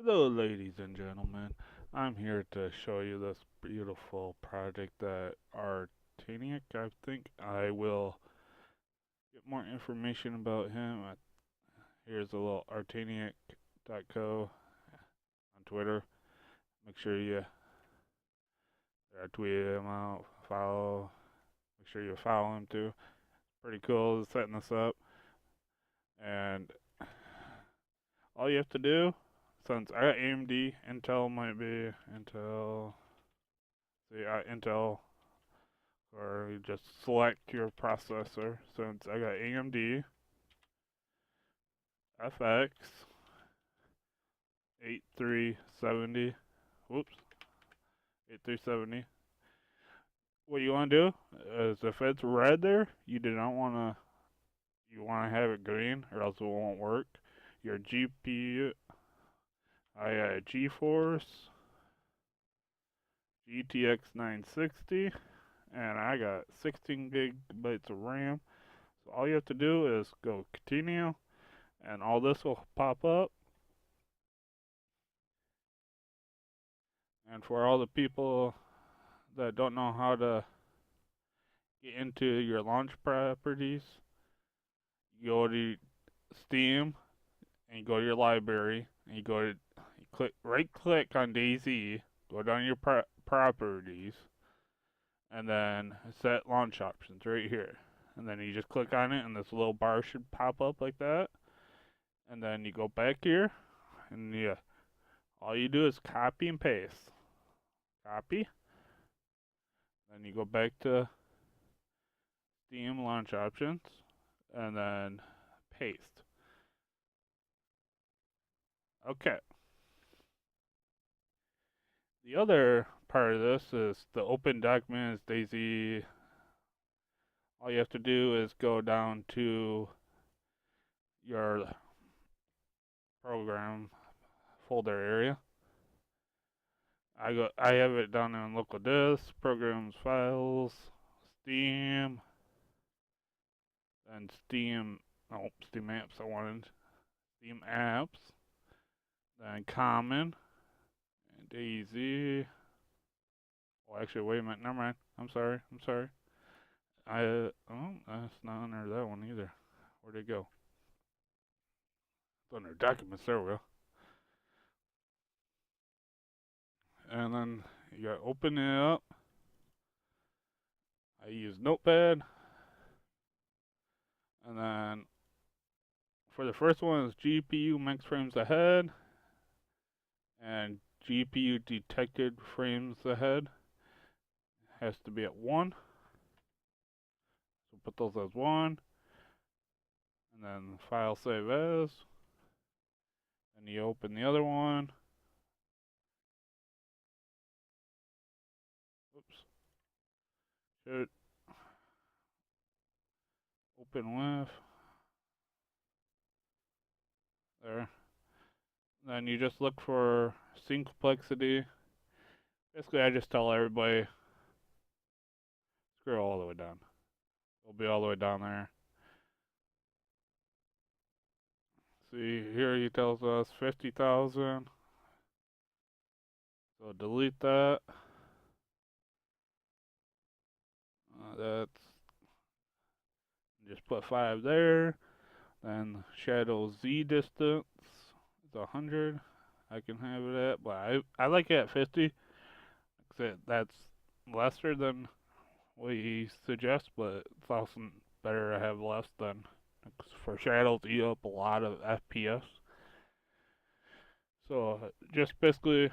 Hello, ladies and gentlemen. I'm here to show you this beautiful project that Artaniac. I think I will get more information about him. Here's a little artaniac.co on Twitter. Make sure you tweet him out, follow. Make sure you follow him too. Pretty cool setting this up. And all you have to do, since I got AMD, Intel might be Intel. See, Intel or you just select your processor. Since I got AMD FX 8370, whoops, 8370. What you want to do is if it's red there, you do not want to. You want to have it green, or else it won't work. Your GPU, I got a GeForce GTX 960, and I got 16 gigabytes of RAM. So all you have to do is go continue, and all this will pop up. And for all the people that don't know how to get into your launch properties, you go to Steam and you go to your library and you click right click on Dayz, go down to your properties, and then set launch options right here. And then you just click on it and this little bar should pop up like that. And then you go back here and all you do is copy and paste. Copy. Then you go back to Steam launch options and then paste. Okay. The other part of this is the open documents, Dayz. All you have to do is go down to your program folder area. I have it down in local disk, programs, files, Steam, and Steam apps I wanted. Steam apps, then common, and Dayz. Oh, actually, wait a minute. Never mind. I'm sorry. That's not under that one either. Where'd it go? It's under documents. There we go. And then you got to open it up. I use Notepad. And then for the first one is GPU max frames ahead. And GPU detected frames ahead has to be at 1. So put those as 1. And then file save as. And you open the other one. Oops. Should open with. There. Then you just look for scene complexity. Basically, I just tell everybody scroll all the way down. It'll be all the way down there. See, here he tells us 50,000. So delete that. That's just put 5 there. Then shadow Z distance is 100. I can have it at, but I like it at 50. That's lesser than what he suggests, but it's also better to have less than for shadows eat up a lot of FPS. So just basically,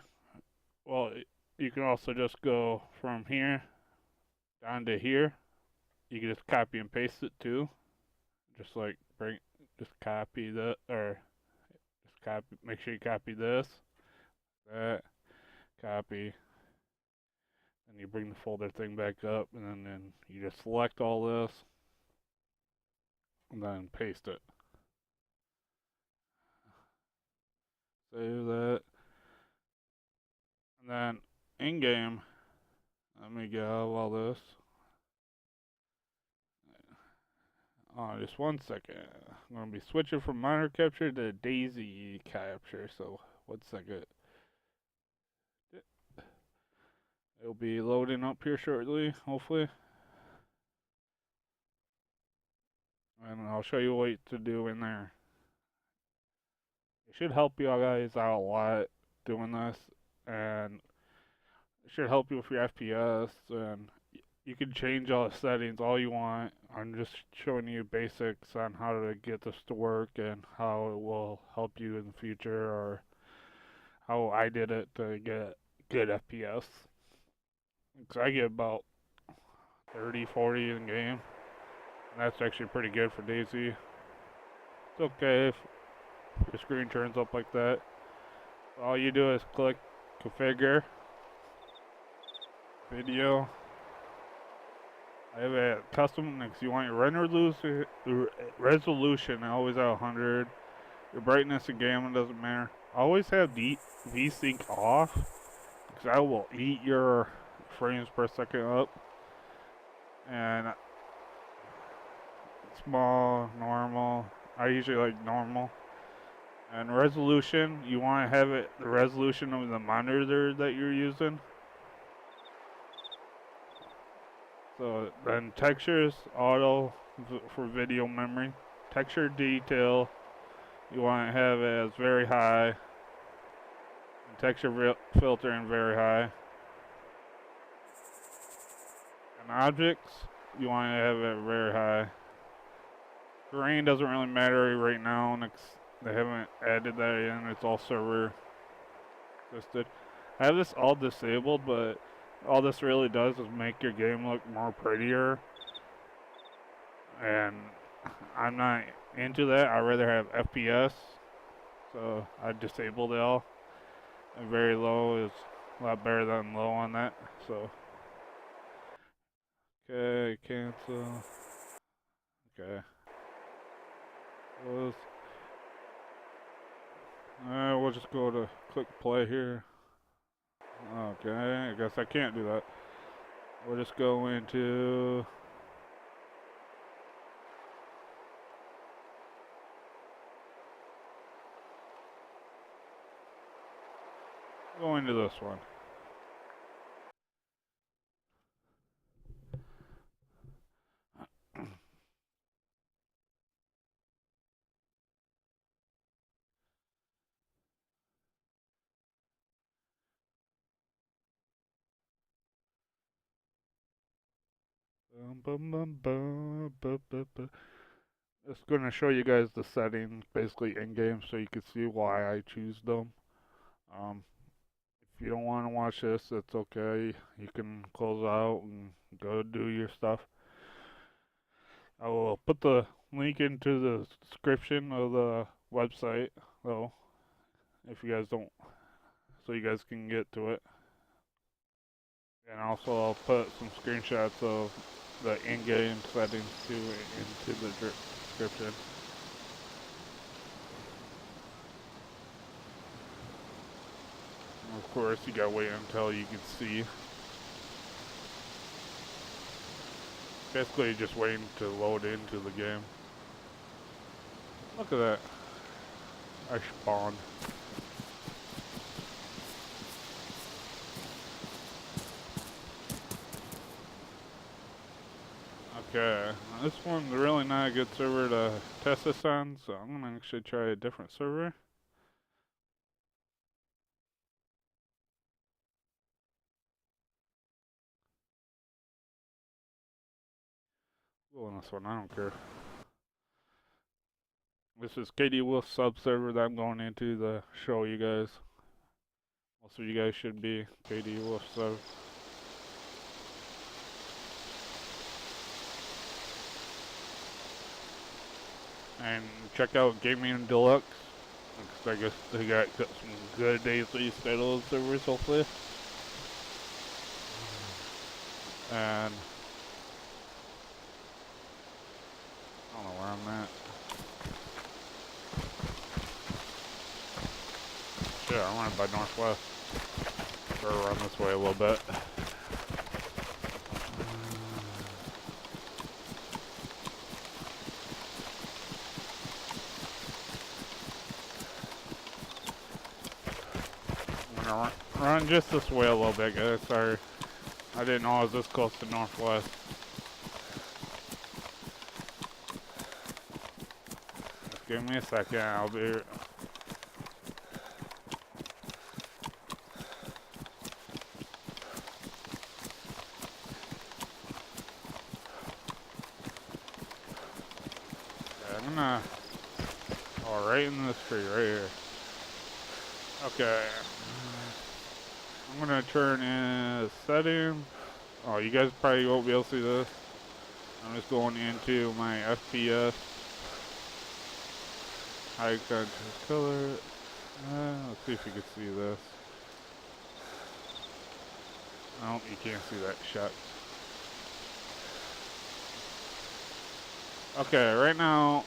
well, you can also just go from here down to here. You can just copy and paste it too. Just like just copy or just copy. Make sure you copy this, that, copy, and you bring the folder thing back up, and then you just select all this, and then paste it. Save that, and then in game, let me get out of all this. Oh, just 1 second. I'm gonna be switching from monitor capture to Dayz capture. So 1 second. It'll be loading up here shortly, hopefully. And I'll show you what to do in there. It should help you guys out a lot doing this, and it should help you with your FPS, and you can change all the settings all you want. I'm just showing you basics on how to get this to work and how it will help you in the future, or how I did it to get good FPS. Because I get about 30, 40 in the game, and that's actually pretty good for Dayz. It's okay if your screen turns up like that. All you do is click configure, video. I have a custom because you want your render resolution always at 100. Your brightness and gamma doesn't matter. Always have VSync off because I will eat your frames per second up. And small, normal. I usually like normal. And resolution, you want to have it the resolution of the monitor that you're using. So then textures, auto for video memory. Texture detail, you want to have it as very high. And texture filtering very high. And objects, you want to have it very high. Terrain doesn't really matter right now. They haven't added that in. It's all server assisted. I have this all disabled, but all this really does is make your game look more prettier. And I'm not into that. I'd rather have FPS. So I disabled it all. And very low is a lot better than low on that. So okay, cancel. Okay. Close. We'll just go to click play here. Okay, I guess I can't do that. We'll just go into this one. It's going to show you guys the settings basically in game so you can see why I choose them. If you don't want to watch this, it's okay. You can close out and go do your stuff. I will put the link into the description of the website, though, if you guys don't, so you guys can get to it. And also I'll put some screenshots of the in-game settings too into the description. And of course, you gotta wait until you can see. Basically, just waiting to load into the game. Look at that. I spawned. Okay, this one's really not a good server to test this on, so I'm gonna actually try a different server. Go on this one, I don't care. This is KD Wolf sub server that I'm going into to show you guys. Most of you guys should be KD Wolf sub. And check out Gaming Deluxe. I guess they got some good Dayz Standalone servers, hopefully. And I don't know where I'm at. Shit, I went by Northwest. Better run this way a little bit. gonna run just this way a little bit, guys. Sorry, I didn't know I was this close to Northwest. Just give me a second. I'll be. I'm gonna. Oh, right in this tree, right here. Okay. I'm gonna turn in setting. Oh, you guys probably won't be able to see this. I'm just going into my FPS. High contrast color. Let's see if you can see this. Oh, you can't see that shot. Okay, right now,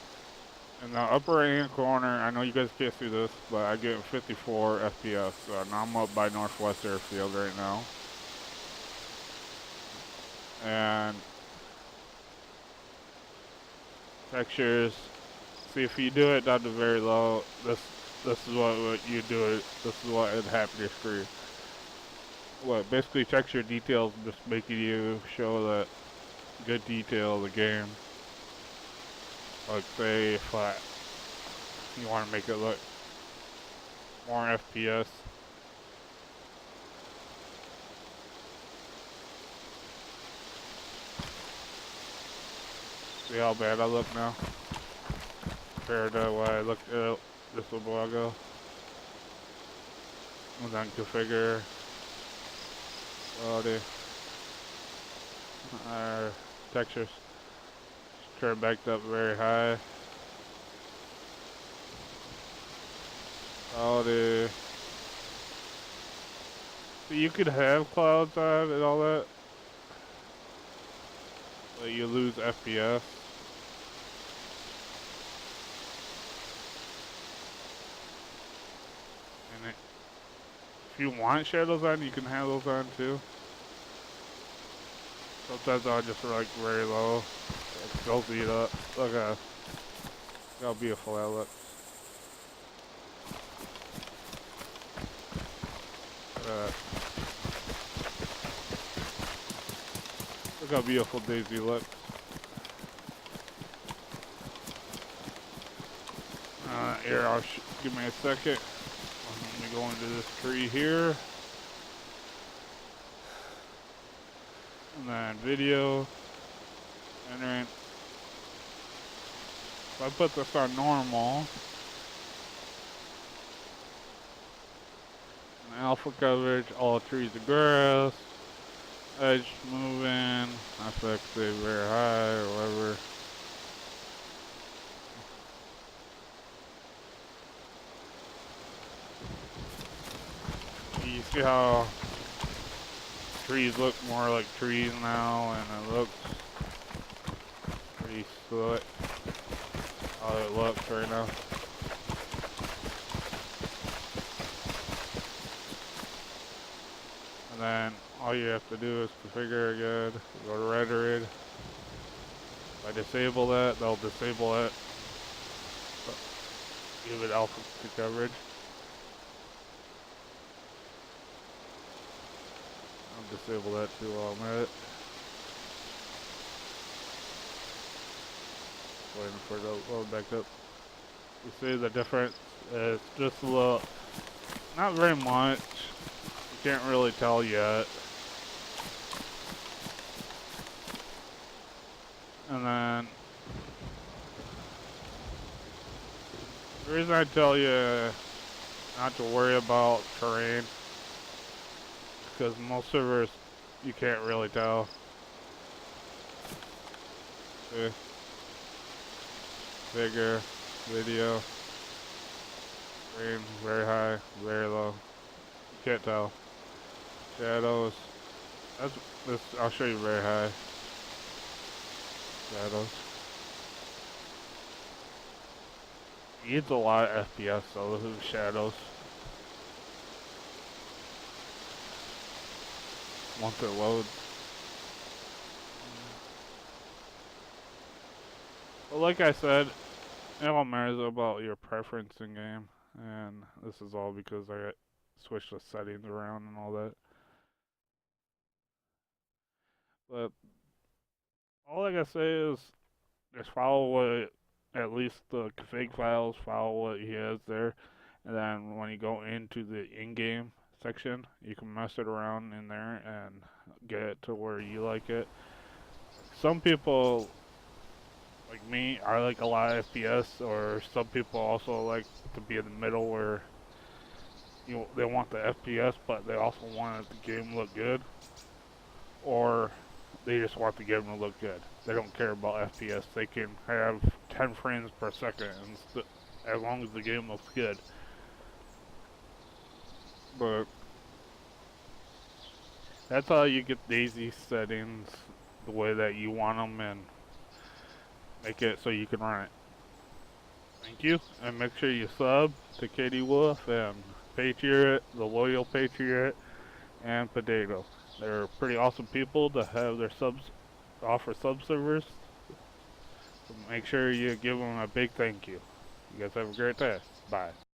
in the upper right hand corner, I know you guys can't see this, but I get 54 FPS. So now I'm up by Northwest Airfield right now. And textures, see if you do it down to very low, this is what you do it, this is what would happen to your screen. What basically texture details just making you show that good detail of the game. Like say if you want to make it look more FPS. See how bad I look now? Compared to what I looked at just a while ago. And then configure quality. Textures. Turn back up very high. Quality. So you could have clouds on and all that, but you lose FPS. And if you want shadows on, you can have those on too. Sometimes I'll just like very low. It fills it up. Look at how beautiful that looks. Look how beautiful Dayz looks. Here, give me a second. Let me go into this tree here. And then video. Entering. If I put this on normal. And alpha coverage, all trees and grass. Edge moving. Effects stay very high or whatever. You see how trees look more like trees now, and it looks pretty slick how it looks right now. And then all you have to do is configure again, go to rendering. If I disable that, they'll disable it. Give it alpha coverage. I'll disable that too while I'm at it. Waiting for it to load back up. You see the difference is just a little, not very much. You can't really tell yet. And then the reason I tell you not to worry about terrain, because most servers you can't really tell. See? Bigger video, screen very high, very low. You can't tell. Shadows. That's this. I'll show you very high. Shadows. It needs a lot of FPS though. This is shadows. Once it loads. Well, like I said, it all matters about your preference in game, and this is all because I got switch the settings around and all that. But all I gotta say is just follow what, at least the config files, follow what he has there, and then when you go into the in-game section, you can mess it around in there and get it to where you like it. Some people, like me, I like a lot of FPS, or some people also like to be in the middle where they want the FPS, but they also want the game to look good, or they just want the game to look good. They don't care about FPS. They can have 10 frames per second as long as the game looks good. But that's how you get Dayz settings the way that you want them and make it so you can run it. Thank you, and make sure you sub to Katie Wolf and Patriot, the Loyal Patriot, and Potato. They're pretty awesome people to have their subs offer sub servers. So make sure you give them a big thank you. You guys have a great day. Bye.